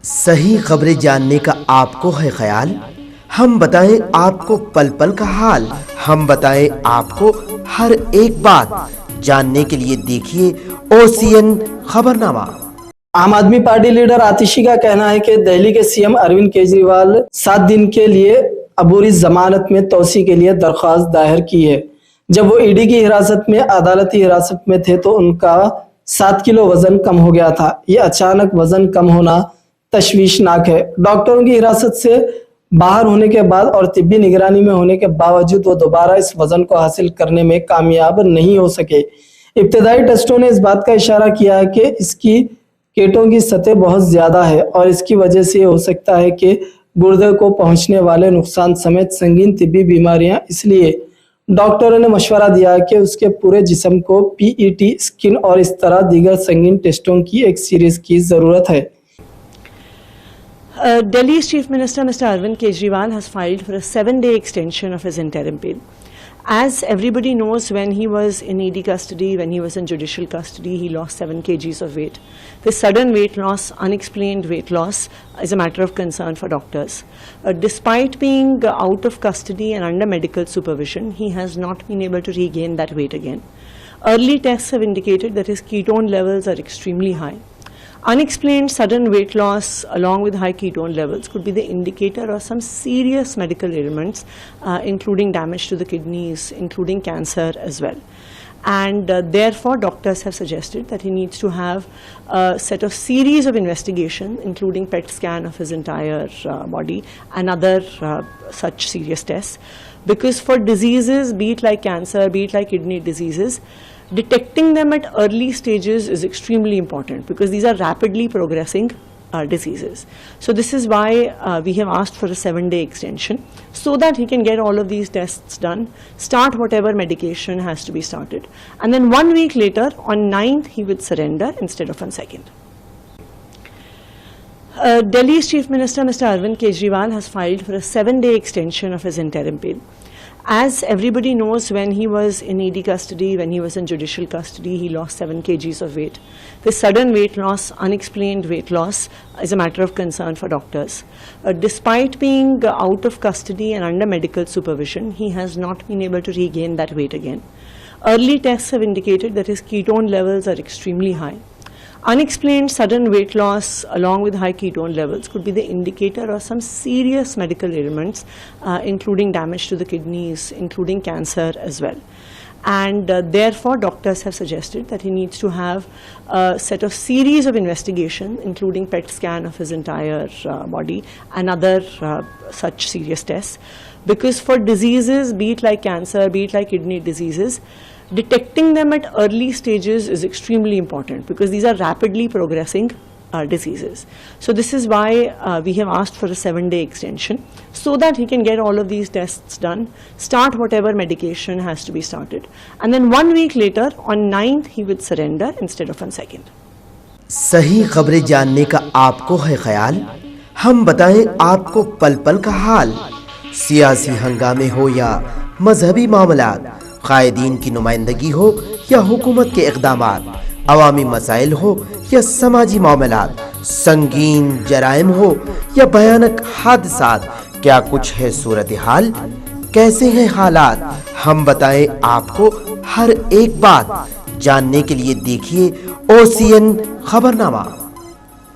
सही खबरें जानने का आपको है ख्याल, हम बताएं आपको पल पल का हाल। हम बताएं आपको हर एक बात, जानने के लिए देखिए OCN खबरनामा। आम आदमी पार्टी लीडर आतिशी का कहना है कि दिल्ली के सीएम अरविंद केजरीवाल 7 दिन के लिए अबूरी जमानत में तोसी के लिए दरख्वास्त दायर की है। जब वो ईडी की हिरासत में अदालती हिरासत में थे तो उनका 7 किलो वजन कम हो गया था। ये अचानक वजन कम होना तशवीशनाक है। डॉक्टरों की हिरासत से बाहर होने के बाद और तिब्बी निगरानी में होने के बावजूद वो दोबारा इस वजन को हासिल करने में कामयाब नहीं हो सके। इब्तदाई टेस्टों ने इस बात का इशारा किया है कि इसकी कीटों की सतह बहुत ज्यादा है और इसकी वजह से हो सकता है कि गुर्दे को पहुंचने वाले नुकसान समेत संगीन तिब्बी बीमारियां, इसलिए डॉक्टरों ने मशवरा दिया कि उसके पूरे जिस्म को PET स्किन और इस तरह दीगर संगीन टेस्टों की एक सीरीज की जरूरत है। Delhi's Chief Minister Mr. Arvind Kejriwal has filed for a 7-day extension of his interim bail. As everybody knows, when he was in ED custody, when he was in judicial custody, he lost 7 kgs of weight. This sudden weight loss, unexplained weight loss, is a matter of concern for doctors. Despite being out of custody and under medical supervision, he has not been able to regain that weight again. Early tests have indicated that his ketone levels are extremely high. Unexplained sudden weight loss along with high ketone levels could be the indicator of some serious medical ailments, including damage to the kidneys, including cancer as well. And therefore doctors have suggested that he needs to have a set of series of investigation, including PET scan of his entire body and other such serious tests, because for diseases, be it like cancer, be it like kidney diseases, detecting them at early stages is extremely important because these are rapidly progressing diseases. So this is why we have asked for a 7-day extension so that he can get all of these tests done, start whatever medication has to be started, and then 1 week later on 9th he would surrender instead of on 2nd. Delhi's Chief Minister Mr. Arvind Kejriwal has filed for a 7-day extension of his interim bail. As everybody knows, when he was in ED custody, when he was in judicial custody, he lost 7 kgs of weight. This sudden weight loss, unexplained weight loss, is a matter of concern for doctors. Despite being out of custody and under medical supervision, he has not been able to regain that weight again. Early tests have indicated that his ketone levels are extremely high. Unexplained sudden weight loss along with high ketone levels could be the indicator of some serious medical ailments, including damage to the kidneys, including cancer as well. And therefore doctors have suggested that he needs to have a set of series of investigation, including PET scan of his entire body and other such serious tests, because for diseases, be it like cancer, be it like kidney diseases, detecting them at early stages is extremely important because these are rapidly progressing diseases. So this is why we have asked for a 7-day extension so that he can get all of these tests done, start whatever medication has to be started, and then 1 week later on 9th he would surrender instead of on 2nd. सही खबरें जानने का आपको है ख्याल, हम बताएं आपको पल पल का हाल। सियासी हंगामे हो या मजहबी मामलात, कायदीन की नुमाइंदगी हो या हुकूमत के इक़दामात, अवामी मसाइल हो या समाजी मामलात, संगीन जराइम हो या भयानक हादसात, क्या कुछ है सूरत हाल, कैसे हैं हालात, हम बताएं आपको हर एक बात, जानने के लिए देखिए OCN खबरनामा।